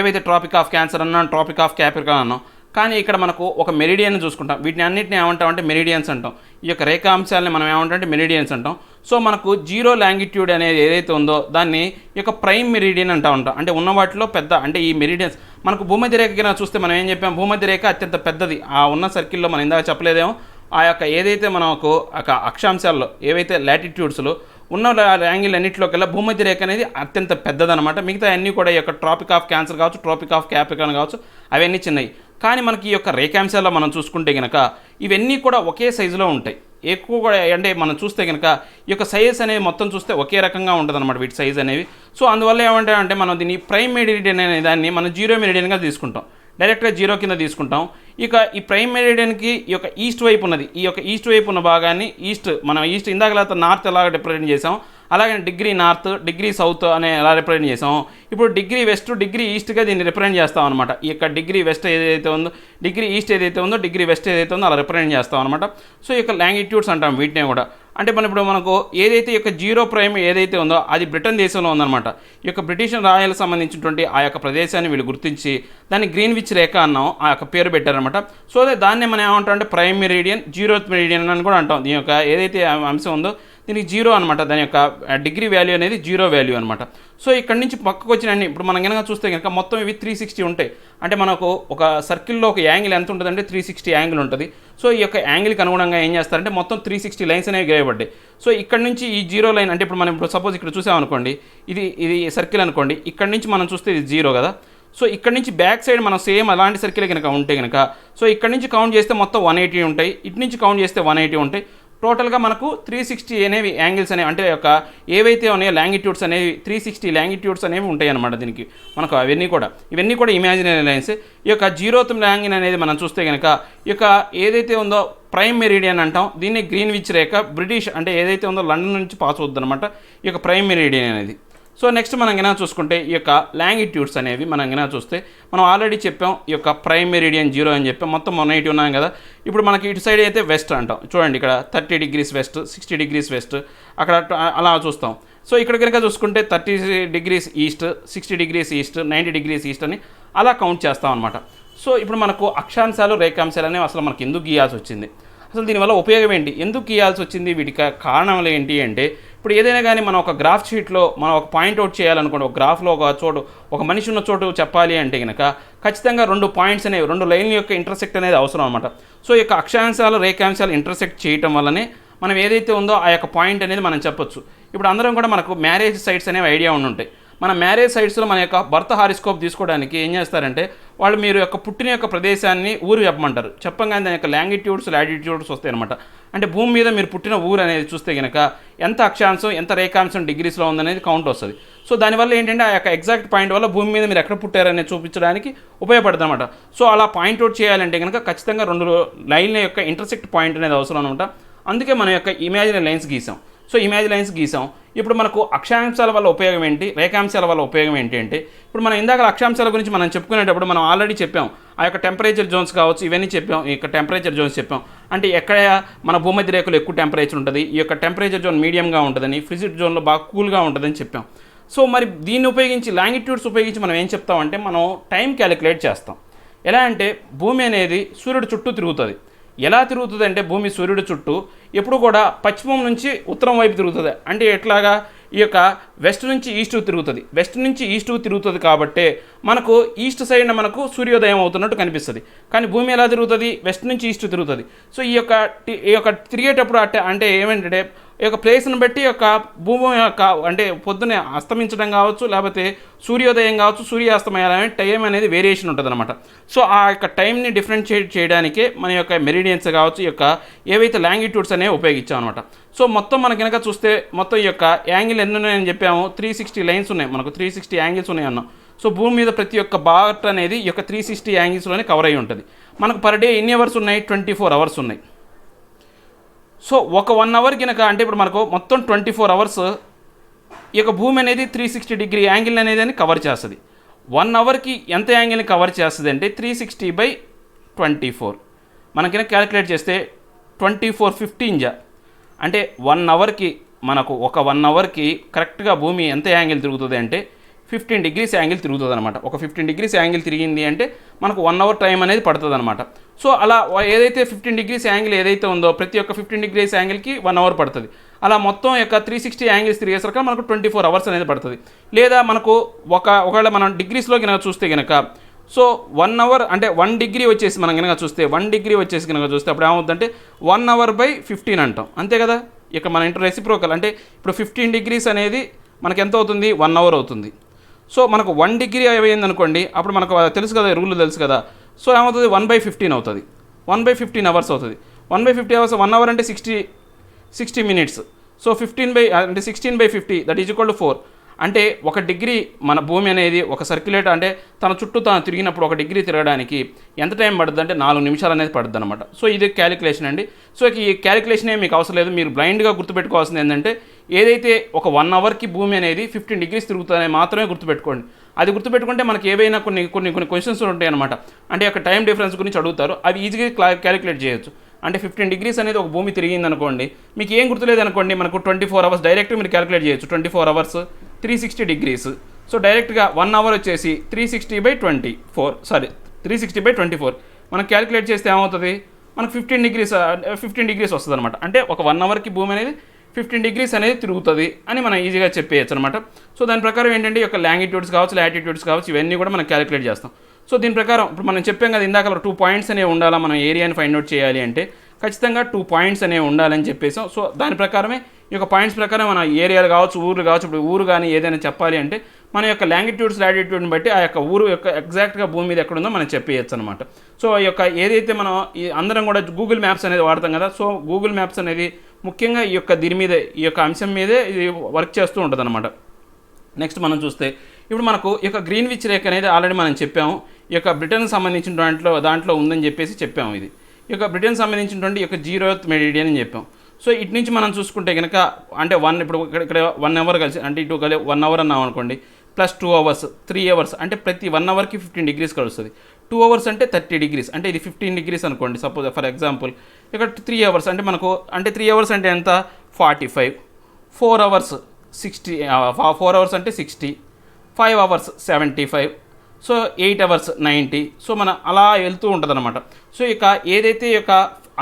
ఏవైతే ట్రాపిక్ ఆఫ్ క్యాన్సర్ అన్నాం, ట్రాపిక్ ఆఫ్ క్యాప్రికాన్ అన్నాం. కానీ ఇక్కడ మనకు ఒక మెరిడియన్ చూసుకుంటాం. వీటిని అన్నింటినీ ఏమంటామంటే మెరిడియన్స్ అంటాం. ఈ యొక్క రేఖాంశాలని మనం ఏమంటామంటే మెరిడియన్స్ అంటాం. సో మనకు జీరో లాంగిట్యూడ్ అనేది ఏదైతే ఉందో దాన్ని ఈ యొక్క ప్రైమ్ మెరిడియన్ అంటూ ఉంటాం. అంటే ఉన్న వాటిలో పెద్ద అంటే ఈ మెరిడియన్స్ మనకు భూమధ్య రేఖ కింద చూస్తే మనం ఏం చెప్పాం, భూమధ్య రేఖ అత్యంత పెద్దది. ఆ ఉన్న సర్కిల్లో మనం ఇందాక చెప్పలేదేమో, ఆ యొక్క ఏదైతే మనకు అక్షాంశాల్లో ఏవైతే లాటిట్యూడ్స్లో ఉన్న యాంగిల్ అన్నింటిలోకెల్లా భూమధ్య రేఖ అనేది అత్యంత పెద్దదనమాట. మిగతా అన్నీ కూడా ఈ యొక్క ట్రాపిక్ ఆఫ్ క్యాన్సర్ కావచ్చు, ట్రాపిక్ ఆఫ్ క్యాప్రికాన్ కావచ్చు, అవన్నీ చిన్నవి. కానీ మనకి ఈ యొక్క రేఖాంశాల్లో మనం చూసుకుంటే కనుక ఇవన్నీ కూడా ఒకే సైజులో ఉంటాయి. ఎక్కువ కూడా అంటే మనం చూస్తే కనుక ఈ యొక్క సైజ్ అనేవి మొత్తం చూస్తే ఒకే రకంగా ఉంటుంది అనమాట వీటి సైజ్ అనేవి. సో అందువల్ల ఏమంటే మనం దీన్ని ప్రైమ్ మెరిడియన్ అనే దాన్ని మనం జీరో మెరిడియన్గా తీసుకుంటాం, డైరెక్ట్గా జీరో కింద తీసుకుంటాం. ఇక ఈ ప్రైమ్ మెరిడియన్కి ఈ యొక్క ఈస్ట్ వైపు ఉన్నది, ఈ యొక్క ఈస్ట్ వైపు ఉన్న భాగాన్ని మనం ఈస్ట్ ఇందాక నార్త్ ఎలాగ రిప్రజెంట్ చేసాం, అలాగే డిగ్రీ నార్త్, డిగ్రీ సౌత్ అనే ఎలా రిప్రజెంట్ చేసాం. ఇప్పుడు డిగ్రీ వెస్ట్, డిగ్రీ ఈస్ట్గా దీన్ని రిప్రజెంట్ చేస్తాం అనమాట. ఈ యొక్క డిగ్రీ వెస్ట్ ఏదైతే ఉందో, డిగ్రీ ఈస్ట్ ఏదైతే ఉందో, డిగ్రీ వెస్ట్ ఏదైతే ఉందో అలా రిప్రజెంట్ చేస్తాం అనమాట. సో ఈ యొక్క లాంగిట్యూడ్స్ అంటాం వీటినే కూడా. అంటే ఇప్పుడు మనకు ఏదైతే ఈ యొక్క జీరో ప్రైమ్ ఏదైతే ఉందో అది బ్రిటన్ దేశంలో ఉందన్నమాట. ఈ యొక్క బ్రిటిష్ రాయలకు సంబంధించినటువంటి ఆ యొక్క ప్రదేశాన్ని వీళ్ళు గుర్తించి దాన్ని గ్రీన్విచ్ రేఖ అన్నాం, ఆ యొక్క పేరు పెట్టారనమాట. సో దాన్ని మనం ఏమంటాం అంటే ప్రైమ్ మెరిడియన్, జీరోత్ మెరిడియన్ అని కూడా అంటాం. దీని యొక్క ఏదైతే అంశం ఉందో దీనికి జీరో అనమాట, దాని యొక్క డిగ్రీ వాల్యూ అనేది జీరో వాల్యూ అనమాట. సో ఇక్కడ నుంచి పక్కకు వచ్చిన ఇప్పుడు మనం కనుక చూస్తే కనుక మొత్తం ఇవి 360 ఉంటాయి. అంటే మనకు ఒక సర్కిల్లో ఒక యాంగిల్ ఎంత ఉంటుందంటే 360 యాంగిల్ ఉంటుంది. సో ఈ యొక్క యాంగిల్కి అనుగుణంగా ఏం చేస్తారంటే మొత్తం 360 లైన్స్ అనేవి గీయబడ్డాయి. సో ఇక్కడ నుంచి ఈ జీరో లైన్ అంటే ఇప్పుడు మనం సపోజ్ ఇక్కడ చూసామనుకోండి, ఇది సర్కిల్ అనుకోండి, ఇక్కడ నుంచి మనం చూస్తే ఇది జీరో కదా. సో ఇక్కడ నుంచి బ్యాక్ సైడ్ మనం సేమ్ అలాంటి సర్కిల్ కనుక ఉంటే కనుక సో ఇక్కడ నుంచి కౌంట్ చేస్తే మొత్తం 180 ఉంటాయి, ఇటు నుంచి కౌంట్ చేస్తే 180 ఉంటాయి. టోటల్గా మనకు 360 అనేవి యాంగిల్స్ అనేవి అంటే యొక్క ఏవైతే ఉన్నాయో లాంగిట్యూడ్స్ అనేవి 360 లాంగిట్యూడ్స్ అనేవి ఉంటాయి అన్నమాట. దీనికి మనకు ఇవన్నీ కూడా ఇమాజినరీ లైన్స్. ఈ యొక్క జీరోత్ యాంగిల్ అనేది మనం చూస్తే కనుక ఈ యొక్క ఏదైతే ఉందో ప్రైమ్ మెరిడియన్ అంటాం. దీన్ని గ్రీన్విచ్ రేఖ బ్రిటిష్ అంటే ఏదైతే ఉందో లండన్ నుంచి పాస్ అవుతుంది అనమాట ఈ యొక్క ప్రైమ్ మెరిడియన్ అనేది. సో నెక్స్ట్ మనం గినా చూసుకుంటే ఈ యొక్క లాంగిట్యూడ్స్ అనేవి మనం గినా చూస్తే మనం ఆల్రెడీ చెప్పాం ఈ యొక్క ప్రైమ్ మెరిడియన్ జీరో అని చెప్పాం, మొత్తం 180 ఉన్నాం కదా. ఇప్పుడు మనకి ఇటు సైడ్ అయితే వెస్ట్ అంటాం, చూడండి ఇక్కడ 30 డిగ్రీస్ వెస్ట్, 60 డిగ్రీస్ వెస్ట్, అక్కడ అలా చూస్తాం. సో ఇక్కడ కనుక చూసుకుంటే 30 degrees east, 60 degrees east, 90 degrees east అని అలా కౌంట్ చేస్తాం అనమాట. సో ఇప్పుడు మనకు అక్షాంశాలు రేఖాంశాలు అనేవి అసలు మనకి ఎందుకు గీయాల్సి వచ్చింది, అసలు దీనివల్ల ఉపయోగం ఏంటి, ఎందుకు గీయాల్సి వచ్చింది, వీటికి కారణాలు ఏంటి అంటే, ఇప్పుడు ఏదైనా కానీ మనం ఒక గ్రాఫ్ షీట్లో మనం ఒక పాయింట్ అవుట్ చేయాలనుకోండి, ఒక గ్రాఫ్లో ఒక చోటు ఒక మనిషి ఉన్న చోటు చెప్పాలి అంటే కనుక ఖచ్చితంగా 2 పాయింట్స్ అనేవి 2 లైన్ల యొక్క ఇంటర్సెక్ట్ అనేది అవసరం అనమాట. సో ఈ యొక్క అక్షాంశాలు రేఖాంశాలు ఇంటర్సెక్ట్ చేయటం వల్లనే మనం ఏదైతే ఉందో ఆ యొక్క పాయింట్ అనేది మనం చెప్పొచ్చు. ఇప్పుడు అందరం కూడా మనకు మ్యారేజ్ సైట్స్ అనేవి ఐడియా ఉండుంటాయి. మన మ్యారేజ్ సైట్స్లో మన యొక్క బర్త్ హారిస్కోప్ తీసుకోవడానికి ఏం చేస్తారంటే వాళ్ళు మీరు యొక్క పుట్టిన యొక్క ప్రదేశాన్ని ఊరు చెప్పమంటారు. చెప్పంగానే దాని యొక్క లాంగిట్యూడ్స్ లాటిట్యూడ్స్ వస్తాయి అనమాట. అంటే భూమి మీద మీరు పుట్టిన ఊరు అనేది చూస్తే కనుక ఎంత అక్షాంశం ఎంత రేఖాంశం డిగ్రీస్లో ఉందనేది కౌంట్ వస్తుంది. సో దానివల్ల ఏంటంటే ఆ యొక్క ఎగ్జాక్ట్ పాయింట్ వల్ల భూమి మీద మీరు ఎక్కడ పుట్టారనేది చూపించడానికి ఉపయోగపడుతుంది అనమాట. సో అలా పాయింట్ అవుట్ చేయాలంటే కనుక ఖచ్చితంగా 2 లైన్ల యొక్క ఇంటర్సెక్ట్ పాయింట్ అనేది అవసరం అనమాట. అందుకే మన యొక్క ఇమాజినరీ లైన్స్ గీసాం. సో ఇమేజ్ లైన్స్ గీసాం. ఇప్పుడు మనకు అక్షాంశాల వల్ల ఉపయోగం ఏంటి, రేఖాంశాల వల్ల ఉపయోగం ఏంటి అంటే, ఇప్పుడు మనం ఇందాక అక్షాంశాల గురించి మనం చెప్పుకునేటప్పుడు మనం ఆల్రెడీ చెప్పాం. ఆ యొక్క టెంపరేచర్ జోన్స్ కావచ్చు, ఇవన్నీ చెప్పాం. ఈ యొక్క టెంపరేచర్ జోన్స్ చెప్పాం. అంటే ఎక్కడ మన భూమధ్య రేఖలో ఎక్కువ టెంపరేచర్ ఉంటుంది, ఈ యొక్క టెంపరేచర్ జోన్ మీడియంగా ఉంటుందని, ఫ్రిజిడ్ జోన్లో బాగా కూల్గా ఉంటుందని చెప్పాం. సో మరి దీన్ని ఉపయోగించి లాంగిట్యూడ్స్ ఉపయోగించి మనం ఏం చెప్తామంటే మనం టైం క్యాలిక్యులేట్ చేస్తాం. ఎలా అంటే భూమి అనేది సూర్యుడు చుట్టూ తిరుగుతుంది. ఎలా తిరుగుతుంది అంటే భూమి సూర్యుడు చుట్టూ ఎప్పుడు కూడా పశ్చిమం నుంచి ఉత్తరం వైపు తిరుగుతుంది. అంటే ఎట్లాగా ఈ యొక్క వెస్ట్ నుంచి ఈస్ట్ తిరుగుతుంది. వెస్ట్ నుంచి ఈస్ట్ తిరుగుతుంది కాబట్టి మనకు ఈస్ట్ సైడ్న మనకు సూర్యోదయం అవుతున్నట్టు కనిపిస్తుంది. కానీ భూమి ఎలా తిరుగుతుంది, వెస్ట్ నుంచి ఈస్ట్ తిరుగుతుంది. సో ఈ యొక్క తిరిగేటప్పుడు అంటే ఏమంటే ఈ యొక్క ప్లేస్ని బట్టి యొక్క భూమి యొక్క అంటే పొద్దునే అస్తమించడం కావచ్చు, లేకపోతే సూర్యోదయం కావచ్చు, సూర్యాస్తమయాలనే టైం అనేది వేరియేషన్ ఉంటుంది అనమాట. సో ఆ యొక్క టైంని డిఫరెన్షియేట్ చేయడానికే మన యొక్క మెరిడియన్స్ కావచ్చు, ఈ యొక్క ఏవైతే లాంగిట్యూడ్స్ అనేవి ఉపయోగించాం అనమాట. సో మొత్తం మనకి కనుక చూస్తే మొత్తం ఈ యొక్క యాంగిల్ ఎన్ని ఉన్నాయని చెప్పాము, 360 లైన్స్ ఉన్నాయి, మనకు 360 యాంగిల్స్ ఉన్నాయి అన్నాం. సో భూమి మీద ప్రతి ఒక్క బాట్ అనేది ఈ యొక్క 360 యాంగిల్స్లోనే కవర్ అయి ఉంటుంది. మనకు పర్ డే ఎన్ని అవర్స్ ఉన్నాయి, 24 అవర్స్ ఉన్నాయి. సో ఒక 1 అవర్ కనుక అంటే ఇప్పుడు మనకు మొత్తం 24 అవర్స్ ఈ యొక్క భూమి అనేది 360 డిగ్రీ యాంగిల్ అనేది కవర్ చేస్తుంది. 1 అవర్కి ఎంత యాంగిల్ని కవర్ చేస్తుంది అంటే 360/24 మనకి క్యాలిక్యులేట్ చేస్తే 24/15 అంటే 1 అవర్కి మనకు ఒక 1 అవర్కి కరెక్ట్గా భూమి ఎంత యాంగిల్ తిరుగుతుంది అంటే 15 డిగ్రీస్ యాంగిల్ తిరుగుతుంది అనమాట. ఒక 15 డిగ్రీస్ యాంగిల్ తిరిగింది అంటే మనకు 1 అవర్ టైం అనేది పడుతుంది అనమాట. సో అలా ఏదైతే 15 డిగ్రీస్ యాంగిల్ ఏదైతే ఉందో ప్రతి ఒక్క 15 డిగ్రీస్ యాంగిల్కి 1 అవర్ పడుతుంది. అలా మొత్తం యొక్క 360 యాంగిల్స్ తిరిగేసరికి మనకు 24 అవర్స్ అనేది పడుతుంది. లేదా మనకు ఒకవేళ మనం డిగ్రీస్లో కనుక చూస్తే కనుక సో 1 అవర్ అంటే 1 డిగ్రీ వచ్చేసి మనం కనుక చూస్తే 1 డిగ్రీ వచ్చేసి కనుక చూస్తే అప్పుడు ఏమవుతుందంటే 1 అవర్/15 అంటాం, అంతే కదా. ఇక మన ఇంటర్ రెసిప్రోకల్ అంటే ఇప్పుడు 15 డిగ్రీస్ అనేది మనకి ఎంత అవుతుంది, 1 అవర్ అవుతుంది. సో మనకు 1 డిగ్రీ అయింది అనుకోండి, అప్పుడు మనకు తెలుసు కదా, రూల్ తెలుసు కదా. సో ఏమవుతుంది, 1/15 అవుతుంది, 1/15 అవర్స్ అవుతుంది. 1/50 అవర్స్ 1 అవర్ అంటే 60 minutes. So 16/50 that is equal to 4. అంటే 1 డిగ్రీ మన భూమి అనేది ఒక సర్క్యులేటర్ అంటే తన చుట్టూ తాను తిరిగినప్పుడు 1 డిగ్రీ తిరగడానికి ఎంత టైం పడుతుంది అంటే 4 నిమిషాలు అనేది పడుతుంది అనమాట. సో ఇది క్యాలిక్యులేషన్ అండి. సో ఈ క్యాలిక్యులేషన్ ఏమి మీకు అవసరం లేదు, మీరు బ్లైండ్గా గుర్తుపెట్టుకోవాల్సింది ఏంటంటే ఏదైతే ఒక 1 అవర్కి భూమి అనేది 15 డిగ్రీస్ తిరుగుతుందని మాత్రమే గుర్తుపెట్టుకోండి. అది గుర్తుపెట్టుకుంటే మనకి ఏవైనా కొన్ని క్వశ్చన్స్ ఉంటాయి అనమాట. అంటే ఒక టైం డిఫరెన్స్ గురించి అడుగుతారు, అవి ఈజీగా క్యాలిక్యులేట్ చేయొచ్చు. అంటే 15 డిగ్రీస్ అనేది ఒక భూమి తిరిగింది అనుకోండి, మీకు ఏం గుర్తులేదు అనుకోండి, మనకు 24 అవర్స్ డైరెక్ట్ మీరు క్యాలిక్యులేట్ చేయొచ్చు. 24 అవర్స్ 360 డిగ్రీస్. సో డైరెక్ట్గా 1 అవర్ వచ్చేసి 360/24 మనం క్యాలిక్యులేట్ చేస్తే ఏమవుతుంది, మనకు 15 డిగ్రీస్ వస్తుంది అనమాట. అంటే ఒక 1 అవర్కి భూమి అనేది 15 డిగ్రీస్ అనేది తిరుగుతుంది అని మనం ఈజీగా చెప్పేయచ్చు అనమాట. సో దాని ప్రకారం ఏంటంటే ఈ యొక్క లాంగిట్యూడ్స్ కావచ్చు, లాటిట్యూడ్స్ కావచ్చు, ఇవన్నీ కూడా మనం క్యాలిక్యులేట్ చేస్తాం. సో దీని ప్రకారం ఇప్పుడు మనం చెప్పాం కదా ఇందాక 2 పాయింట్స్ అనేవి ఉండాలా, మనం ఏరియాని ఫైండ్ అవుట్ చేయాలి అంటే ఖచ్చితంగా 2 పాయింట్స్ అనేవి ఉండాలని చెప్పేసాం. సో దాని ప్రకారమే ఈ యొక్క పాయింట్స్ ప్రకారం మన ఏరియాలు కావచ్చు, ఊర్లు కావచ్చు, ఇప్పుడు ఊరు కానీ ఏదైనా చెప్పాలి అంటే మన యొక్క లాంగిట్యూడ్స్ లాటిట్యూడ్ని బట్టి ఆ యొక్క ఊరు యొక్క ఎగ్జాక్ట్గా భూమి మీద ఎక్కడుందో మనం చెప్పేయచ్చు అనమాట. సో ఈ యొక్క ఏదైతే మనం అందరం కూడా గూగుల్ మ్యాప్స్ అనేది వాడతాం కదా, సో గూగుల్ మ్యాప్స్ అనేది ముఖ్యంగా ఈ యొక్క దీని మీదే ఈ యొక్క అంశం మీదే ఇది వర్క్ చేస్తూ ఉంటుంది అనమాట. నెక్స్ట్ మనం చూస్తే ఇప్పుడు మనకు ఈ యొక్క గ్రీన్విచ్ రేఖ అనేది ఆల్రెడీ మనం చెప్పాము, ఈ యొక్క బ్రిటన్కి సంబంధించిన దాంట్లో ఉందని చెప్పేసి చెప్పాము. ఇది ఈ యొక్క బ్రిటన్ సంబంధించినటువంటి ఈ యొక్క 0th మెరిడియన్ అని చెప్పాం. సో ఇటు నుంచి మనం చూసుకుంటే కనుక అంటే ఇప్పుడు ఇక్కడ 1 అవర్ కలిసి అంటే ఇటు 1 అవర్ అన్నాం అనుకోండి, ప్లస్ 2 అవర్స్ 3 అవర్స్ అంటే ప్రతి 1 అవర్కి 15 డిగ్రీస్ కలుస్తుంది. 2 అవర్స్ అంటే 30 డిగ్రీస్ అంటే ఇది 15 డిగ్రీస్ అనుకోండి సపోజ్ ఫర్ ఎగ్జాంపుల్. ఇక్కడ 3 అవర్స్ అంటే మనకు అంటే 3 అవర్స్ అంటే ఎంత 45, 4 అవర్స్ 60, 4 అవర్స్ అంటే 60, 5 అవర్స్ 75, సో 8 అవర్స్ 90. సో మన అలా వెళ్తూ ఉంటుంది అనమాట. సో ఇక ఏదైతే యొక్క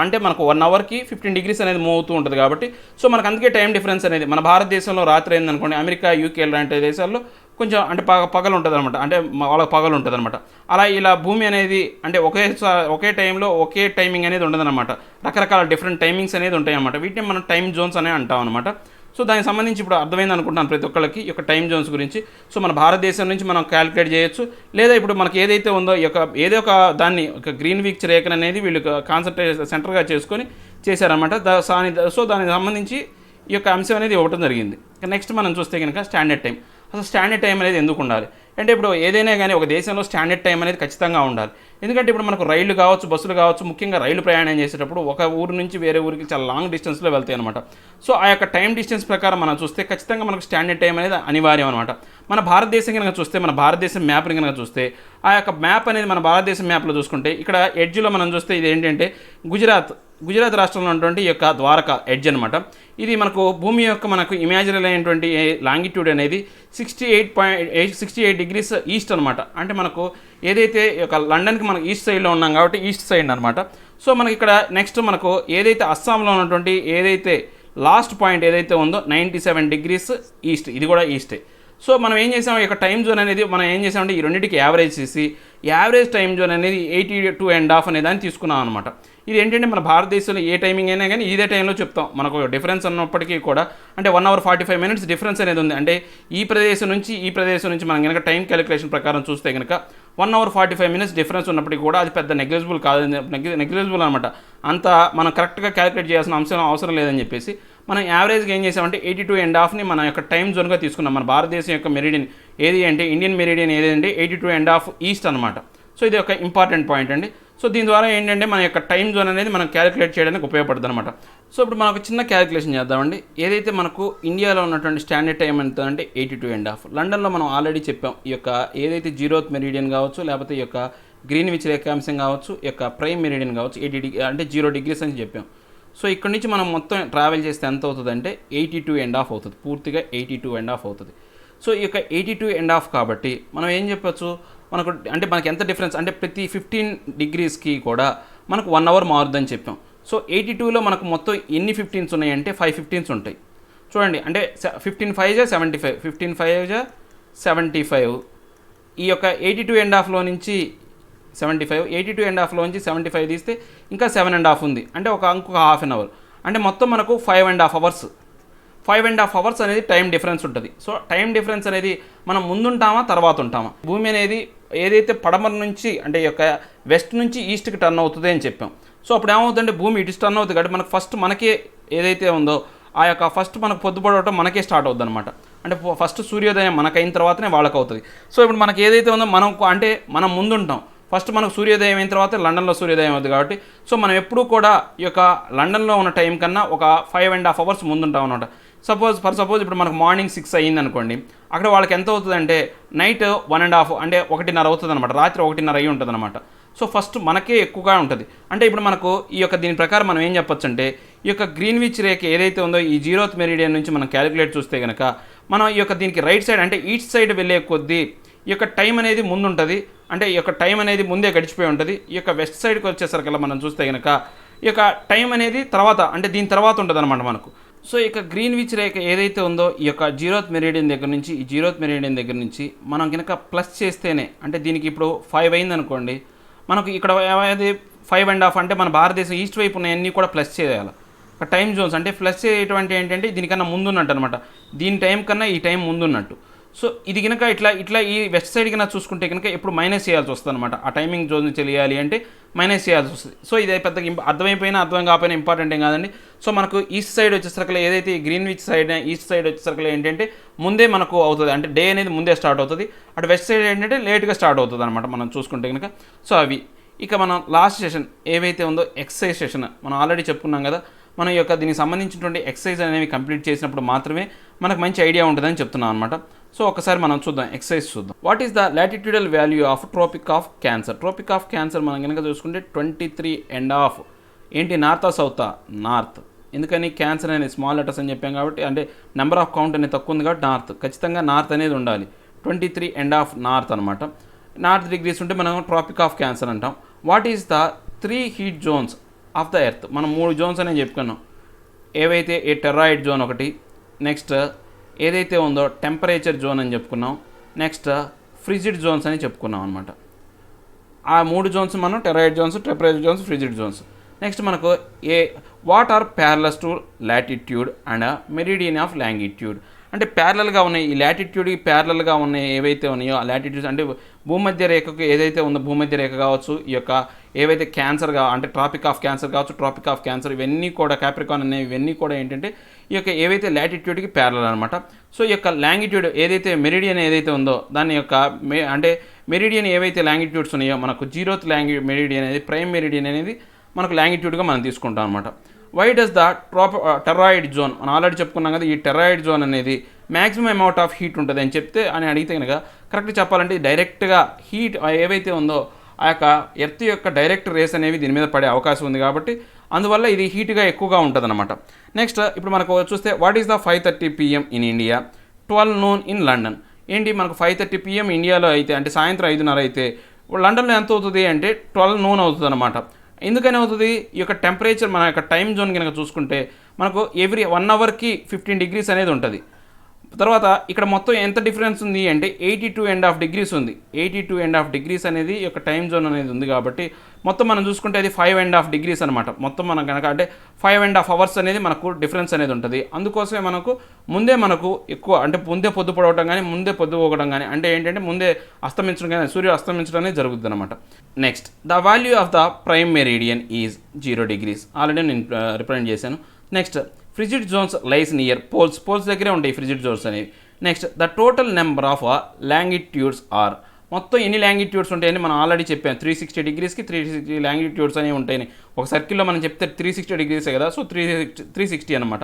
అంటే మనకు 1 అవర్కి 15 డిగ్రీస్ అనేది మూవ్ అవుతూ ఉంటుంది కాబట్టి సో మనకు అందుకే టైం డిఫరెన్స్ అనేది మన భారతదేశంలో రాత్రి అయిందనుకోండి, అమెరికా, యూకే లాంటి దేశాల్లో కొంచెం అంటే పగలు ఉంటుంది అనమాట, అంటే వాళ్ళకి పగలు ఉంటుంది అనమాట. అలా ఇలా భూమి అనేది అంటే ఒకే టైంలో ఒకే టైమింగ్ అనేది ఉండదన్నమాట. రకరకాల డిఫరెంట్ టైమింగ్స్ అనేది ఉంటాయి అన్నమాట. వీటిని మనం టైం జోన్స్ అనే అంటాం అనమాట. సో దానికి సంబంధించి ఇప్పుడు అర్థమైంది అనుకుంటున్నాను ప్రతి ఒక్కళ్ళకి ఈ యొక్క టైం జోన్స్ గురించి. సో మన భారతదేశం నుంచి మనం క్యాలిక్యులేట్ చేయొచ్చు, లేదా ఇప్పుడు మనకి ఏదైతే ఉందో ఈ యొక్క ఏదో ఒక దాన్ని ఒక గ్రీన్విచ్ రేఖను అనేది వీళ్ళు కాన్సన్ట్రేట్ సెంటర్గా చేసుకొని చేశారనమాట. సో దానికి సంబంధించి ఈ యొక్క అంశం అనేది ఇవ్వడం జరిగింది. నెక్స్ట్ మనం చూస్తే కనుక స్టాండర్డ్ టైం. అసలు స్టాండర్డ్ టైం అనేది ఎందుకు ఉండాలి అంటే ఇప్పుడు ఏదైనా కానీ ఒక దేశంలో స్టాండర్డ్ టైం అనేది ఖచ్చితంగా ఉండాలి. ఎందుకంటే ఇప్పుడు మనకు రైళ్లు కావచ్చు, బస్సులు కావచ్చు, ముఖ్యంగా రైలు ప్రయాణం చేసేటప్పుడు ఒక ఊరు నుంచి వేరే ఊరికి చాలా లాంగ్ డిస్టెన్స్లో వెళ్తాయి అనమాట. సో ఆ యొక్క టైం డిస్టెన్స్ ప్రకారం మనం చూస్తే ఖచ్చితంగా మనకు స్టాండర్డ్ టైం అనేది అనివార్యం అనమాట. మన భారతదేశం కనుక చూస్తే, మన భారతదేశం మ్యాప్ని కనుక చూస్తే, ఆ యొక్క మ్యాప్ అనేది మన భారతదేశం మ్యాప్లో చూసుకుంటే ఇక్కడ ఎడ్జ్లో మనం చూస్తే ఇది ఏంటంటే గుజరాత్ రాష్ట్రంలో ఉన్నటువంటి ఈ యొక్క ద్వారకా ఎడ్జ్ అనమాట. ఇది మనకు భూమి యొక్క మనకు ఇమాజినరీ అయినటువంటి లాంగిట్యూడ్ అనేది 68 డిగ్రీస్ ఈస్ట్ అనమాట. అంటే మనకు ఏదైతే ఒక లండన్కి మనం ఈస్ట్ సైడ్లో ఉన్నాం కాబట్టి ఈస్ట్ సైడ్ అనమాట. సో మనకి ఇక్కడ నెక్స్ట్ మనకు ఏదైతే అస్సాంలో ఉన్నటువంటి ఏదైతే లాస్ట్ పాయింట్ ఏదైతే ఉందో 97 డిగ్రీస్ ఈస్ట్, ఇది కూడా ఈస్టే. సో మనం ఏం చేసాం, ఈ యొక్క టైం జోన్ అనేది మనం ఏం చేసామంటే ఈ రెండింటికి యావరేజ్ చేసి యావరేజ్ టైం జోన్ అనేది 82.5 అనే దాన్ని తీసుకున్నాం అనమాట. ఇది ఏంటంటే మన భారతదేశంలో ఏ టైమింగ్ అయినా కానీ ఇదే టైంలో చెప్తాం. మనకు డిఫరెన్స్ ఉన్నప్పటికీ కూడా అంటే 1 అవర్ 45 మినిట్స్ డిఫరెన్స్ అనేది ఉంది. అంటే ఈ ప్రదేశం నుంచి మనం కనుక టైం క్యాలిక్యులేషన్ ప్రకారం చూస్తే కనుక 1 అవర్ 45 మినిట్స్ డిఫరెన్స్ ఉన్నప్పటికీ కూడా అది పెద్ద నెగ్లిజిబుల్ కాదు, నెగ్లిజిబుల్ అనమాట. అంత మనం కరెక్ట్గా క్యాలిక్యులేట్ చేయాల్సిన అవసరం లేదని చెప్పేసి మనం యావరేజ్గా ఏం చేసామంటే 82.5ని మన యొక్క టైం జోన్గా తీసుకున్నాం. మన భారతదేశం యొక్క మెరిడియన్ ఏది అంటే ఇండియన్ మెరిడియన్ ఏదంటే 82.5 ఈస్ట్ అనమాట. సో ఇది ఒక ఇంపార్టెంట్ పాయింట్ అండి. సో దీని ద్వారా ఏంటంటే మన యొక్క టైం జోన్ అనేది మనం క్యాలిక్యులేట్ చేయడానికి ఉపయోగపడుతుంది అనమాట. సో ఇప్పుడు మనం ఒక చిన్న క్యాలిక్యులేషన్ చేద్దామండి. ఏదైతే మనకు ఇండియాలో ఉన్నటువంటి స్టాండర్డ్ టైం ఎంత అంటే 82.5. లండన్లో మనం ఆల్రెడీ చెప్పాం ఈ యొక్క ఏదైతే జీరోత్ మెరిడియన్ కావచ్చు, లేకపోతే ఈ యొక్క గ్రీన్విచ్ రేఖాంశం కావచ్చు, ఈ యొక్క ప్రైమ్ మెరిడియన్ కావచ్చు 80 అంటే 0 డిగ్రీస్ అని చెప్పాం. సో ఇక్కడ నుంచి మనం మొత్తం ట్రావెల్ చేస్తే ఎంత అవుతుంది అంటే 82.5 అవుతుంది, పూర్తిగా 82.5 అవుతుంది. సో ఈ యొక్క 82.5 కాబట్టి మనం ఏం చెప్పచ్చు, మనకి ఎంత డిఫరెన్స్ అంటే ప్రతి 15 డిగ్రీస్కి కూడా మనకు 1 అవర్ మారుద్దని చెప్పాం. సో 82లో మనకు మొత్తం ఎన్ని 15s ఉన్నాయంటే 5 15s ఉంటాయి. చూడండి అంటే 15 5 75, 15 5 75. ఈ యొక్క 82.5లో నుంచి 75, 82.5లో నుంచి 75 తీస్తే ఇంకా 7.5 ఉంది, అంటే ఇంకొక హాఫ్ అన్ అవర్, అంటే మొత్తం మనకు 5.5 అవర్స్. 5.5 అవర్స్ అనేది టైం డిఫరెన్స్ ఉంటుంది. సో టైం డిఫరెన్స్ అనేది మనం ముందుంటామా తర్వాత ఉంటామా, భూమి అనేది ఏదైతే పడమర నుంచి అంటే ఈ యొక్క వెస్ట్ నుంచి ఈస్ట్కి టర్న్ అవుతుంది అని చెప్పాం. సో అప్పుడు ఏమవుతుందంటే భూమి ఇటు టర్న్ అవుతుంది కాబట్టి మనకు ఫస్ట్ మనకే ఏదైతే ఉందో ఆ యొక్క ఫస్ట్ మనకు పొద్దుపడటం మనకే స్టార్ట్ అవుతుంది అనమాట. అంటే ఫస్ట్ సూర్యోదయం మనకైన తర్వాతనే వాళ్ళకి అవుతుంది. సో ఇప్పుడు మనకి ఏదైతే ఉందో మనం ముందుంటాం. ఫస్ట్ మనకు సూర్యోదయం అయిన తర్వాత లండన్లో సూర్యోదయం అవుతుంది కాబట్టి సో మనం ఎప్పుడూ కూడా ఈ యొక్క లండన్లో ఉన్న టైం కన్నా ఒక 5.5 అవర్స్ ముందుంటాం అనమాట. సపోజ్ ఇప్పుడు మనకు మార్నింగ్ 6 అయ్యింది అనుకోండి, అక్కడ వాళ్ళకి ఎంత అవుతుందంటే నైట్ 1.5 అంటే 1:30 అవుతుంది అనమాట, రాత్రి 1:30 అయ్యి ఉంటుంది అనమాట. సో ఫస్ట్ మనకే ఎక్కువగా ఉంటుంది. అంటే ఇప్పుడు మనకు ఈ యొక్క దీని ప్రకారం మనం ఏం చెప్పొచ్చు అంటే ఈ యొక్క గ్రీన్విచ్ రేఖ ఏదైతే ఉందో ఈ జీరోత్ మెరిడియన్ నుంచి మనం క్యాలిక్యులేట్ చూస్తే కనుక మనం ఈ యొక్క దీనికి రైట్ సైడ్ అంటే ఈస్ట్ సైడ్ వెళ్ళే కొద్దీ ఈ యొక్క టైం అనేది ముందుంటుంది, అంటే ఈ యొక్క టైం అనేది ముందే గడిచిపోయి ఉంటుంది. ఈ యొక్క వెస్ట్ సైడ్కి వచ్చేసరికల్లా మనం చూస్తే కనుక ఈ యొక్క టైం అనేది తర్వాత అంటే దీని తర్వాత ఉంటుంది అనమాట మనకు. సో ఈ యొక్క గ్రీన్విచ్ రేఖ ఏదైతే ఉందో ఈ యొక్క జీరోత్ మెరిడియన్ దగ్గర నుంచి మనం కనుక ప్లస్ చేస్తేనే అంటే దీనికి ఇప్పుడు 5 అయింది అనుకోండి, మనకు ఇక్కడ ఏమైంది 5.5 అంటే మన భారతదేశం ఈస్ట్ వైపు ఉన్నాయన్నీ కూడా ప్లస్ చేయాలి. టైం జోన్స్ అంటే ప్లస్ చేయటువంటి ఏంటంటే దీనికన్నా ముందున్నట్టు అనమాట, దీని టైం కన్నా ఈ టైం ముందున్నట్టు. సో ఇది కనుక ఇట్లా ఈ వెస్ట్ సైడ్ కన్నా చూసుకుంటే కనుక ఎప్పుడు మైనస్ చేయాల్సి వస్తుంది అనమాట. ఆ టైమింగ్ జోన్ తెలియాలి అంటే మైనస్ చేయాల్సి వస్తుంది. సో ఇది పెద్దగా అర్థమైపోయినా అర్థం కాకపోయినా ఇంపార్టెంట్ ఏం కాదండి. సో మనకు ఈస్ట్ సైడ్ వచ్చేసరికి ఏదైతే గ్రీన్విచ్ సైడ్ ఈస్ట్ సైడ్ వచ్చేసరికి ఏంటంటే ముందే మనకు అవుతుంది, అంటే డే అనేది ముందే స్టార్ట్ అవుతుంది. అటు వెస్ట్ సైడ్ ఏంటంటే లేట్గా స్టార్ట్ అవుతుంది అనమాట మనం చూసుకుంటే కనుక. సో అవి ఇక మనం లాస్ట్ సెషన్ ఏవైతే ఉందో ఎక్సర్సైజ్ సెషన్ మనం ఆల్రెడీ చెప్పుకున్నాం కదా. మనం యొక్క దీనికి సంబంధించినటువంటి ఎక్సర్సైజ్ అనేవి కంప్లీట్ చేసినప్పుడు మాత్రమే మనకు మంచి ఐడియా ఉంటుందని చెప్తున్నాం అనమాట. సో ఒకసారి మనం చూద్దాం, ఎక్సర్సైజ్ చూద్దాం. What is the latitudinal value of tropic of cancer? Tropic of cancer మనం కనుక చూసుకుంటే 23.5. ఏంటి నార్తా సౌతా? నార్త్. ఎందుకని క్యాన్సర్ అనేది స్మాల్ లెటర్స్ అని చెప్పాం కాబట్టి, అంటే నెంబర్ ఆఫ్ కౌంట్ అనేది తక్కువ ఉంది కాబట్టి నార్త్, ఖచ్చితంగా నార్త్ అనేది ఉండాలి. 23.5 నార్త్ అనమాట. నార్త్ డిగ్రీస్ ఉంటే మనం ట్రాపిక్ ఆఫ్ క్యాన్సర్ అంటాం. What is the 3 heat Jones of the earth. మనం 3 జోన్స్ అనేవి చెప్పుకున్నాం. ఏవైతే ఈ టెర్రాయిడ్ జోన్ ఒకటి, నెక్స్ట్ ఏదైతే ఉందో టెంపరేచర్ జోన్ అని చెప్పుకున్నాం, నెక్స్ట్ ఫ్రిజిడ్ జోన్స్ అని చెప్పుకున్నాం అనమాట. ఆ 3 జోన్స్ మనం torrid zones, temperature zones, frigid zones. Next మనకు what are parallels to latitude and meridian of longitude. అంటే ప్యారలల్గా ఉన్నాయి, ఈ లాటిట్యూడ్కి ప్యారలల్గా ఉన్నాయి ఏవైతే ఉన్నాయో ఆ లాటిట్యూడ్స్, అంటే భూమధ్య రేఖకు ఏదైతే ఉందో భూమధ్య రేఖ కావచ్చు, ఈ యొక్క ఏవైతే క్యాన్సర్గా అంటే ట్రాపిక్ ఆఫ్ క్యాన్సర్ కావచ్చు, ట్రాపిక్ ఆఫ్ క్యాన్సర్, ఇవన్నీ కూడా క్యాప్రికాన్ అనేవి ఇవన్నీ కూడా ఏంటంటే ఈ యొక్క ఏవైతే లాటిట్యూడ్కి ప్యారలల్ అనమాట. సో ఈ యొక్క లాంగిట్యూడ్ ఏదైతే మెరిడియన్ ఏదైతే ఉందో దాని యొక్క అంటే మెరిడియన్ ఏవైతే లాంగిట్యూడ్స్ ఉన్నాయో మనకు 0th మెరిడియన్ అనేది ప్రైమ్ మెరిడియన్ అనేది మనకు లాంగిట్యూడ్గా మనం తీసుకుంటాం అనమాట. వై డస్ ద టెర్రాయిడ్ జోన్, మనం ఆల్రెడీ చెప్పుకున్నాం కదా, ఈ టెర్రాయిడ్ జోన్ అనేది మ్యాక్సిమం అమౌంట్ ఆఫ్ హీట్ ఉంటుంది అని చెప్తే అని అడిగితే కనుక కరెక్ట్ చెప్పాలంటే డైరెక్ట్గా హీట్ ఏవైతే ఉందో ఆ యొక్క ఎర్త్ యొక్క డైరెక్ట్ రేస్ అనేవి దీని మీద పడే అవకాశం ఉంది కాబట్టి అందువల్ల ఇది హీట్గా ఎక్కువగా ఉంటుంది అనమాట. నెక్స్ట్ ఇప్పుడు మనకు చూస్తే what is the 5:30 PM in India, 12 noon in London. ఏంటి మనకు 5:30 PM ఇండియాలో అయితే అంటే సాయంత్రం 5:30 అయితే లండన్లో ఎంత అవుతుంది అంటే 12 noon అవుతుంది అనమాట. ఎందుకని అవుతుంది, ఈ యొక్క టెంపరేచర్ మన యొక్క టైం జోన్ కనుక చూసుకుంటే మనకు ఎవ్రీ 1 hourకి 15 degrees అనేది ఉంటుంది. తర్వాత ఇక్కడ మొత్తం ఎంత డిఫరెన్స్ ఉంది అంటే 82.5 degrees ఉంది. 82.5 degrees అనేది ఈ యొక్క టైం జోన్ అనేది ఉంది కాబట్టి మొత్తం మనం చూసుకుంటే అది 5.5 degrees అనమాట. మొత్తం మనం కనుక అంటే 5.5 hours అనేది మనకు డిఫరెన్స్ అనేది ఉంటుంది. అందుకోసమే మనకు ఎక్కువ అంటే ముందే పొద్దు పడవటం కానీ ముందే పొద్దు పోగడం కానీ అంటే ఏంటంటే ముందే అస్తమించడం కానీ సూర్యుడు అస్తమించడం అనేది జరుగుతుంది అనమాట. Next the value of the prime meridian is 0 degrees. Already నేను రిప్రజెంట్ చేశాను. Next frigid zones lies near poles దగ్గరే ఉంటాయి ఫ్రిజిడ్ జోన్స్ అనేవి. Next the total number of longitudes are, మొత్తం ఎన్ని లాంగిట్యూడ్స్ ఉంటాయని మనం ఆల్రెడీ చెప్పాను. 360 degreesకి 360 లాంగిట్యూడ్స్ అనేవి ఉంటాయని. ఒక సర్కిల్లో మనం చెప్తే 360 degrees కదా, సో 360 అనమాట.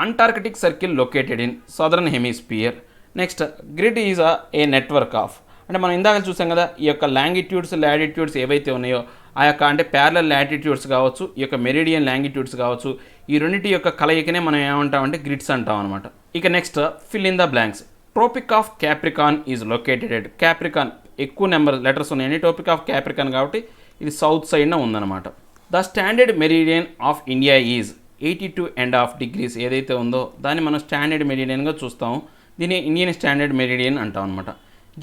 Antarctic circle located in southern hemisphere. Next grid is a network of, అంటే మనం ఇందాక చూసాం కదా ఈ యొక్క లాంగిట్యూడ్స్ లాటిట్యూడ్స్ ఏవైతే ఉన్నాయో ఆ యొక్క అంటే ప్యారలల్ లాటిట్యూడ్స్ కావచ్చు, ఈ యొక్క మెరిడియన్ లాంగిట్యూడ్స్ కావచ్చు, ఈ రెండింటి యొక్క కలయికనే మనం ఏమంటామంటే గ్రిడ్స్ అంటాం అనమాట. ఇక next fill in the blanks. Tropic of Capricorn is located at, Capricorn ఎక్కువ నెంబర్ లెటర్స్ ఉన్నాయని ట్రోపిక్ ఆఫ్ క్యాప్రికాన్ కాబట్టి ఇది సౌత్ సైడ్న ఉందన్నమాట. The standard meridian of India is 82.5 degrees ఏదైతే ఉందో దాన్ని మనం స్టాండర్డ్ మెరిడియన్గా చూస్తాము. దీన్ని ఇండియన్ స్టాండర్డ్ మెరిడియన్ అంటాం అనమాట.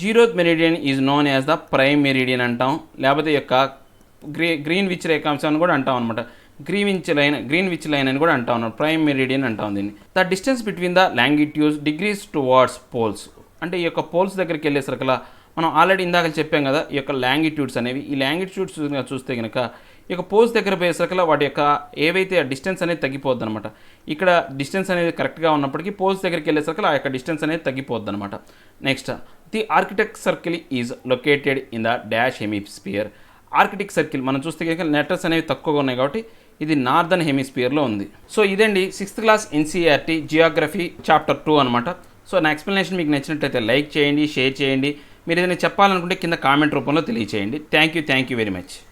0th meridian is known as the prime meridian అంటాం, లేకపోతే యొక్క గ్రీన్విచ్ రేఖాంశాన్ని కూడా అంటాం అనమాట. గ్రీన్విచ్ లైన్ అని కూడా అంటాం అన్నమాట. ప్రైమ్ మెరిడియన్ అంటాం దీన్ని. The distance between the longitudes degrees towards poles, అంటే ఈ యొక్క పోల్స్ దగ్గరికి వెళ్ళేసరికలా మనం ఆల్రెడీ ఇందాక చెప్పాం కదా ఈ యొక్క లాంగిట్యూడ్స్ అనేవి. ఈ లాంగిట్యూడ్స్ చూస్తే కనుక ఈ యొక్క పోల్స్ దగ్గర పోయేసరికలా వాటి యొక్క ఏవైతే డిస్టెన్స్ అనేది తగ్గిపోద్ది అనమాట. ఇక్కడ డిస్టెన్స్ అనేది కరెక్ట్గా ఉన్నప్పటికీ పోల్స్ దగ్గరికి వెళ్ళేసరికలా ఆ యొక్క డిస్టెన్స్ అనేది తగ్గిపోద్ది అనమాట. Next the Arctic circle is located in the dash hemisphere. Arctic circle మనం చూస్తే కనుక లెటర్స్ అనేవి తక్కువగా ఉన్నాయి కాబట్టి ఇది నార్దర్న్ హెమిస్పియర్లో ఉంది. సో ఇదండి 6th class NCERT Geography chapter 2 అనమాట. సో నా ఎక్స్ప్లెనేషన్ మీకు నచ్చినట్లయితే లైక్ చేయండి, షేర్ చేయండి. మీరు ఏదైనా చెప్పాలనుకుంటే కింద కామెంట్ రూపంలో తెలియచేయండి. Thank you very much.